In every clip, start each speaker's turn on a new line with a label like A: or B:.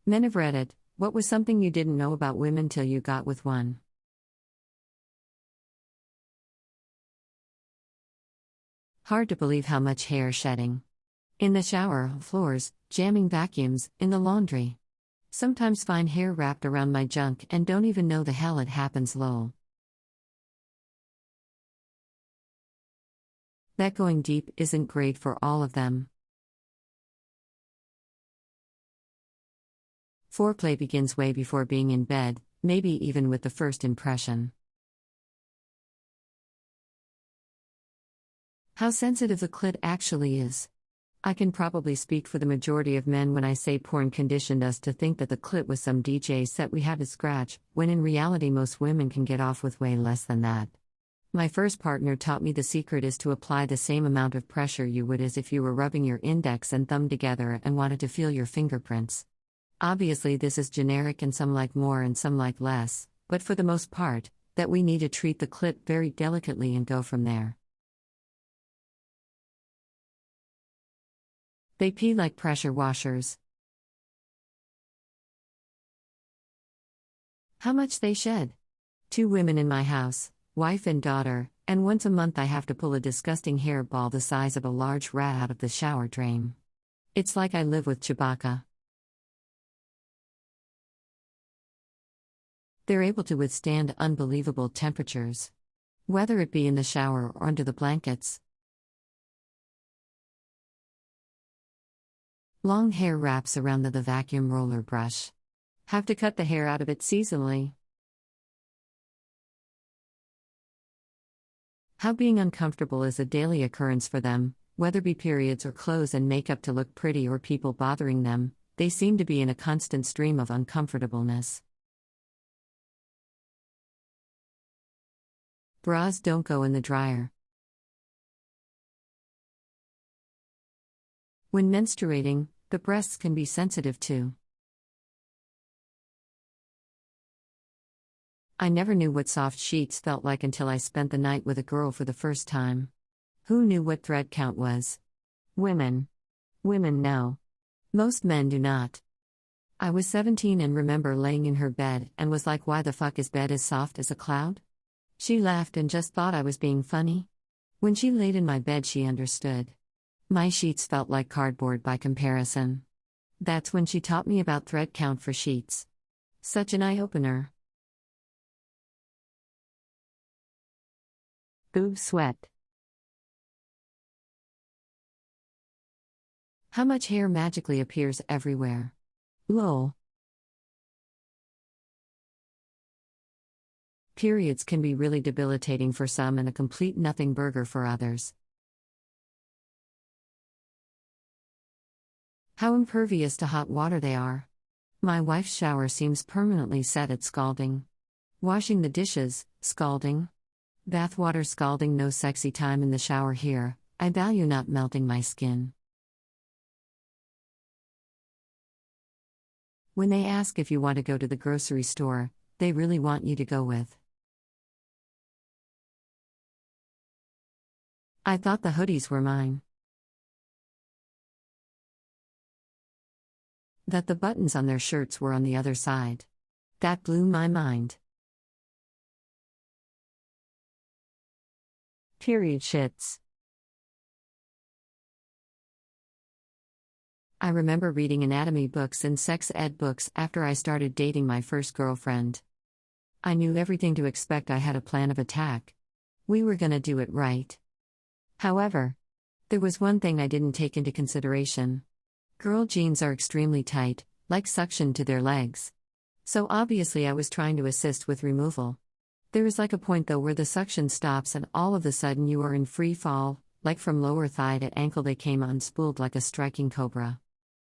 A: Men have read it. What was something you didn't know about women till you got with one? Hard to believe how much hair shedding. In the shower, floors, jamming vacuums, in the laundry. Sometimes find hair wrapped around my junk and don't even know the hell it happens, lol. That going deep isn't great for all of them. Foreplay begins way before being in bed, maybe even with the first impression. How sensitive the clit actually is. I can probably speak for the majority of men when I say porn conditioned us to think that the clit was some DJ set we had to scratch, when in reality most women can get off with way less than that. My first partner taught me the secret is to apply the same amount of pressure you would as if you were rubbing your index and thumb together and wanted to feel your fingerprints. Obviously this is generic and some like more and some like less, but for the most part, that we need to treat the clit very delicately and go from there. They pee like pressure washers. How much they shed. 2 women in my house, wife and daughter, and once a month I have to pull a disgusting hair ball the size of a large rat out of the shower drain. It's like I live with Chewbacca. They're able to withstand unbelievable temperatures. Whether it be in the shower or under the blankets. Long hair wraps around the vacuum roller brush. Have to cut the hair out of it seasonally. How being uncomfortable is a daily occurrence for them, whether be periods or clothes and makeup to look pretty or people bothering them, they seem to be in a constant stream of uncomfortableness. Bras don't go in the dryer. When menstruating, the breasts can be sensitive too. I never knew what soft sheets felt like until I spent the night with a girl for the first time. Who knew what thread count was? Women. Women know. Most men do not. I was 17 and remember laying in her bed and was like, why the fuck is bed as soft as a cloud? She laughed and just thought I was being funny. When she laid in my bed she understood. My sheets felt like cardboard by comparison. That's when she taught me about thread count for sheets. Such an eye-opener. Boob sweat. How much hair magically appears everywhere? Lol. Periods can be really debilitating for some and a complete nothing burger for others. How impervious to hot water they are. My wife's shower seems permanently set at scalding. Washing the dishes, scalding. Bathwater scalding. No sexy time in the shower here, I value not melting my skin. When they ask if you want to go to the grocery store, they really want you to go with. I thought the hoodies were mine. That the buttons on their shirts were on the other side. That blew my mind. Period shits. I remember reading anatomy books and sex ed books after I started dating my first girlfriend. I knew everything to expect. I had a plan of attack. We were gonna do it right. However, there was one thing I didn't take into consideration. Girl jeans are extremely tight, like suction to their legs. So obviously I was trying to assist with removal. There is like a point though where the suction stops and all of a sudden you are in free fall, like from lower thigh to ankle they came unspooled like a striking cobra.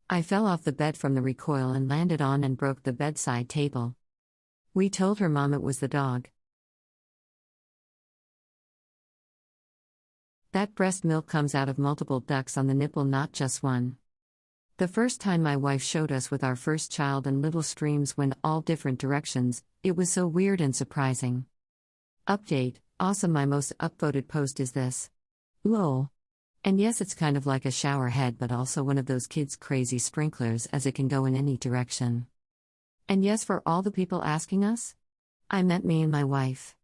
A: I fell off the bed from the recoil and landed on and broke the bedside table. We told her mom it was the dog. That breast milk comes out of multiple ducts on the nipple, not just one. The first time my wife showed us with our first child and little streams went all different directions, it was so weird and surprising. Update, awesome. My most upvoted post is this. Lol. And yes, it's kind of like a shower head, but also one of those kids' crazy sprinklers, as it can go in any direction. And yes, for all the people asking us, I meant me and my wife.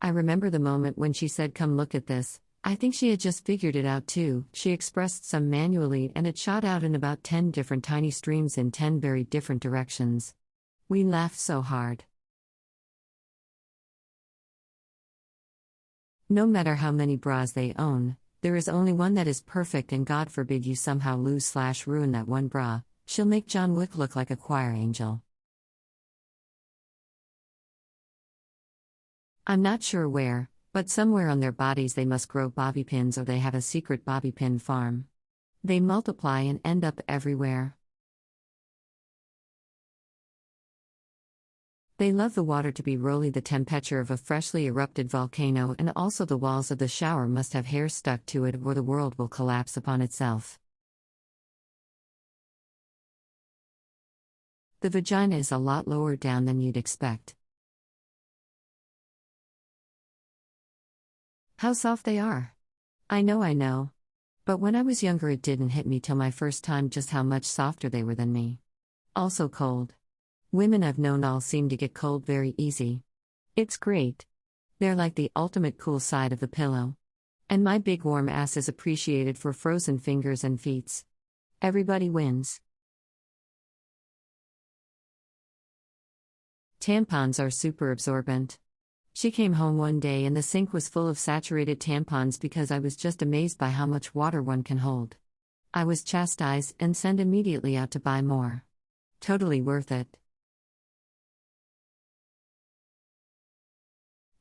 A: I remember the moment when she said, "Come look at this." I think she had just figured it out too. She expressed some manually and it shot out in about 10 different tiny streams in 10 very different directions. We laughed so hard. No matter how many bras they own, there is only one that is perfect, and God forbid you somehow lose/ruin that one bra, she'll make John Wick look like a choir angel. I'm not sure where, but somewhere on their bodies they must grow bobby pins, or they have a secret bobby pin farm. They multiply and end up everywhere. They love the water to be rolly, the temperature of a freshly erupted volcano, and also the walls of the shower must have hair stuck to it or the world will collapse upon itself. The vagina is a lot lower down than you'd expect. How soft they are. I know. But when I was younger it didn't hit me till my first time just how much softer they were than me. Also cold. Women I've known all seem to get cold very easy. It's great. They're like the ultimate cool side of the pillow. And my big warm ass is appreciated for frozen fingers and feet. Everybody wins. Tampons are super absorbent. She came home one day and the sink was full of saturated tampons because I was just amazed by how much water one can hold. I was chastised and sent immediately out to buy more. Totally worth it.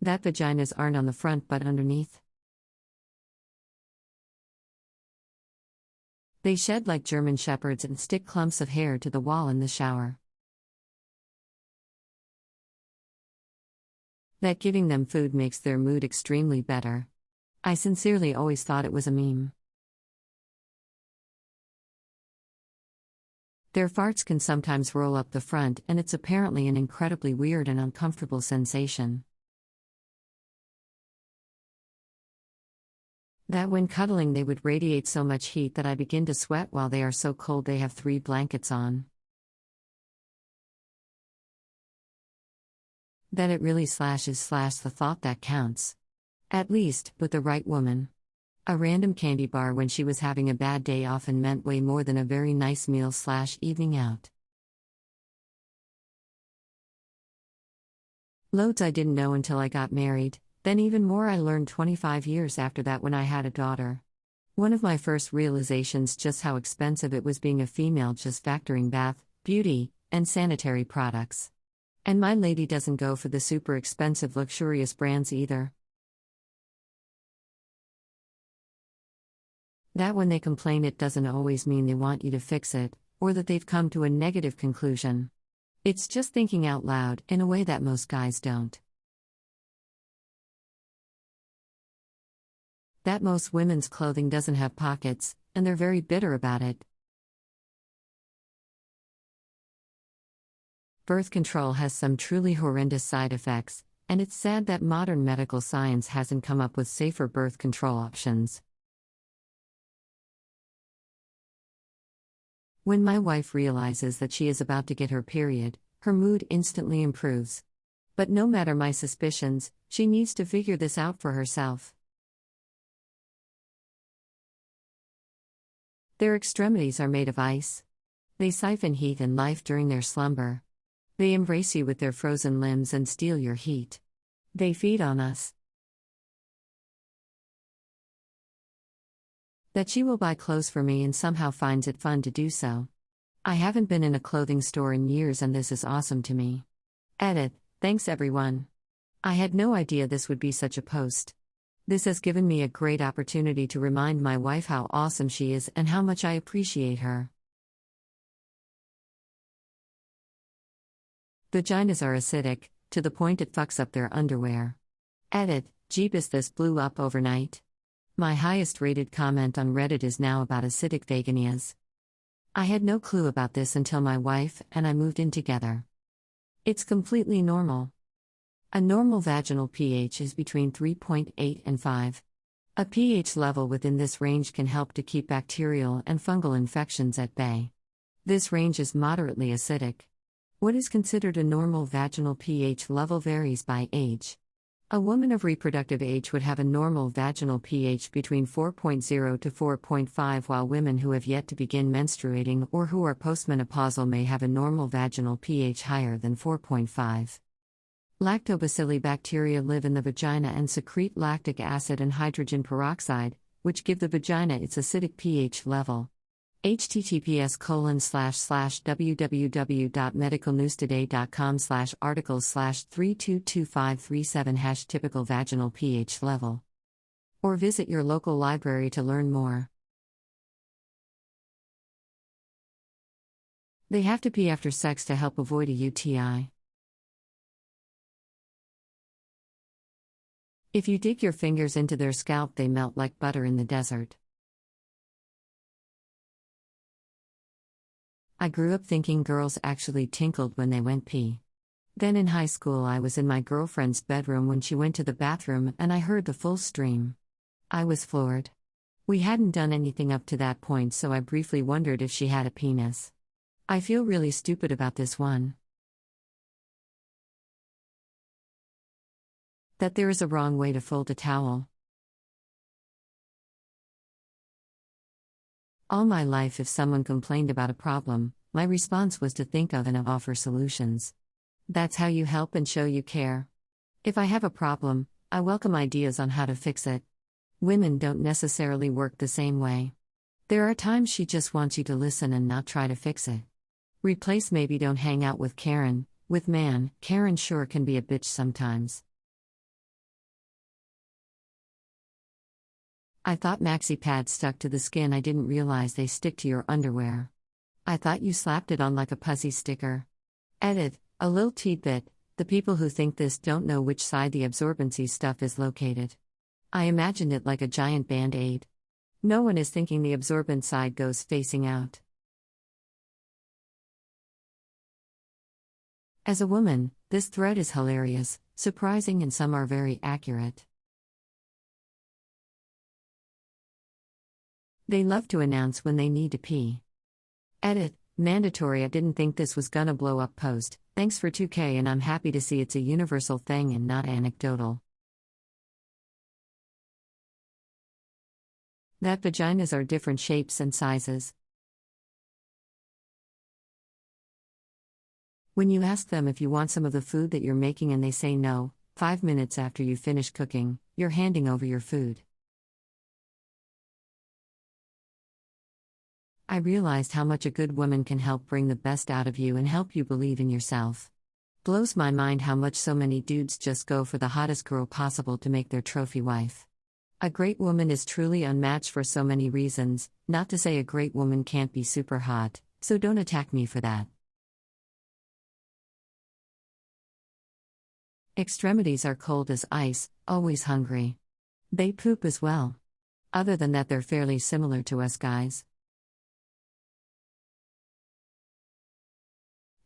A: That vaginas aren't on the front but underneath. They shed like German shepherds and stick clumps of hair to the wall in the shower. That giving them food makes their mood extremely better. I sincerely always thought it was a meme. Their farts can sometimes roll up the front, and it's apparently an incredibly weird and uncomfortable sensation. That when cuddling they would radiate so much heat that I begin to sweat while they are so cold they have 3 blankets on. That it really slashes the thought that counts. At least, with the right woman. A random candy bar when she was having a bad day often meant way more than a very nice meal/evening out. Loads I didn't know until I got married, then even more I learned 25 years after that when I had a daughter. One of my first realizations just how expensive it was being a female, just factoring bath, beauty, and sanitary products. And my lady doesn't go for the super expensive luxurious brands either. That when they complain it doesn't always mean they want you to fix it, or that they've come to a negative conclusion. It's just thinking out loud in a way that most guys don't. That most women's clothing doesn't have pockets, and they're very bitter about it. Birth control has some truly horrendous side effects, and it's sad that modern medical science hasn't come up with safer birth control options. When my wife realizes that she is about to get her period, her mood instantly improves. But no matter my suspicions, she needs to figure this out for herself. Their extremities are made of ice. They siphon heat and life during their slumber. They embrace you with their frozen limbs and steal your heat. They feed on us. That she will buy clothes for me and somehow finds it fun to do so. I haven't been in a clothing store in years and this is awesome to me. Edit, thanks everyone. I had no idea this would be such a post. This has given me a great opportunity to remind my wife how awesome she is and how much I appreciate her. Vaginas are acidic, to the point it fucks up their underwear. Edit, Jeebus, this blew up overnight. My highest rated comment on Reddit is now about acidic vaginas. I had no clue about this until my wife and I moved in together. It's completely normal. A normal vaginal pH is between 3.8 and 5. A pH level within this range can help to keep bacterial and fungal infections at bay. This range is moderately acidic. What is considered a normal vaginal pH level varies by age. A woman of reproductive age would have a normal vaginal pH between 4.0 to 4.5, while women who have yet to begin menstruating or who are postmenopausal may have a normal vaginal pH higher than 4.5. Lactobacilli bacteria live in the vagina and secrete lactic acid and hydrogen peroxide, which give the vagina its acidic pH level. https://www.medicalnewstoday.com/articles/322537 typical vaginal pH level. Or visit your local library to learn more. They have to pee after sex to help avoid a UTI. If you dig your fingers into their scalp, they melt like butter in the desert. I grew up thinking girls actually tinkled when they went pee. Then in high school, I was in my girlfriend's bedroom when she went to the bathroom and I heard the full stream. I was floored. We hadn't done anything up to that point, so I briefly wondered if she had a penis. I feel really stupid about this one. That there is a wrong way to fold a towel. All my life, if someone complained about a problem, my response was to think of and offer solutions. That's how you help and show you care. If I have a problem, I welcome ideas on how to fix it. Women don't necessarily work the same way. There are times she just wants you to listen and not try to fix it. Replace maybe don't hang out with Karen. With man, Karen sure can be a bitch sometimes. I thought maxi pads stuck to the skin. I didn't realize they stick to your underwear. I thought you slapped it on like a pussy sticker. Edit, a little tidbit, the people who think this don't know which side the absorbency stuff is located. I imagined it like a giant band-aid. No one is thinking the absorbent side goes facing out. As a woman, this thread is hilarious, surprising, and some are very accurate. They love to announce when they need to pee. Edit, mandatory. I didn't think this was gonna blow up. Post, thanks for 2K, and I'm happy to see it's a universal thing and not anecdotal. That vaginas are different shapes and sizes. When you ask them if you want some of the food that you're making and they say no, 5 minutes after you finish cooking, you're handing over your food. I realized how much a good woman can help bring the best out of you and help you believe in yourself. Blows my mind how much so many dudes just go for the hottest girl possible to make their trophy wife. A great woman is truly unmatched for so many reasons, not to say a great woman can't be super hot, so don't attack me for that. Extremities are cold as ice, always hungry. They poop as well. Other than that, they're fairly similar to us guys.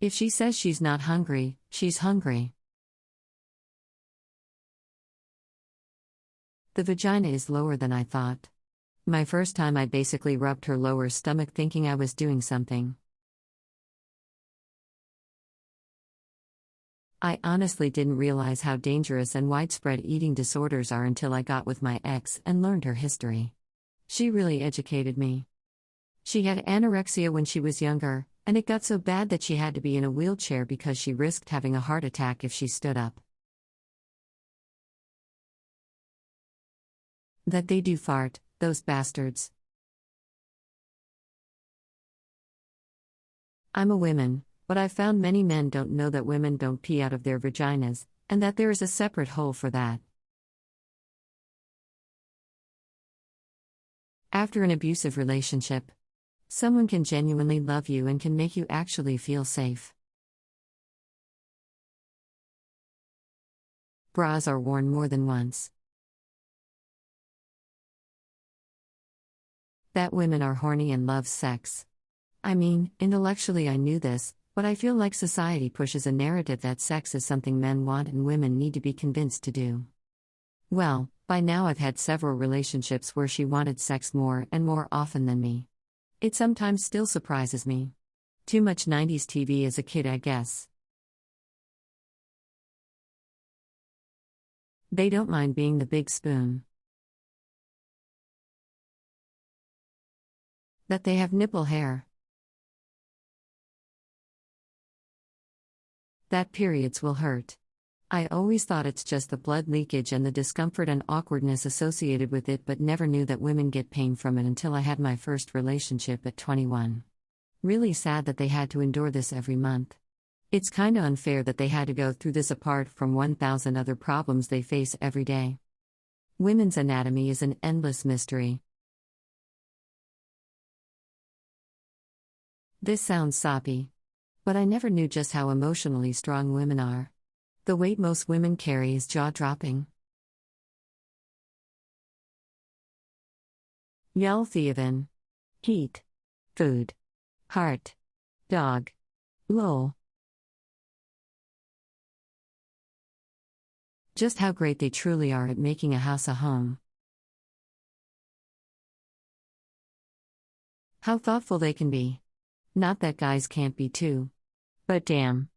A: If she says she's not hungry, she's hungry. The vagina is lower than I thought. My first time, I basically rubbed her lower stomach thinking I was doing something. I honestly didn't realize how dangerous and widespread eating disorders are until I got with my ex and learned her history. She really educated me. She had anorexia when she was younger, and it got so bad that she had to be in a wheelchair because she risked having a heart attack if she stood up. That they do fart, those bastards. I'm a woman, but I've found many men don't know that women don't pee out of their vaginas, and that there is a separate hole for that. After an abusive relationship, someone can genuinely love you and can make you actually feel safe. Bras are worn more than once. That women are horny and love sex. I mean, intellectually I knew this, but I feel like society pushes a narrative that sex is something men want and women need to be convinced to do. Well, By now, I've had several relationships where she wanted sex more and more often than me. It sometimes still surprises me. Too much 90s TV as a kid, I guess. They don't mind being the big spoon. That they have nipple hair. That periods will hurt. I always thought it's just the blood leakage and the discomfort and awkwardness associated with it, but never knew that women get pain from it until I had my first relationship at 21. Really sad that they had to endure this every month. It's kinda unfair that they had to go through this apart from 1,000 other problems they face every day. Women's anatomy is an endless mystery. This sounds soppy. But I never knew just how emotionally strong women are. The weight most women carry is jaw-dropping. Yell Theovan. Heat. Food. Heart. Dog. Lol. Just how great they truly are at making a house a home. How thoughtful they can be. Not that guys can't be too. But damn.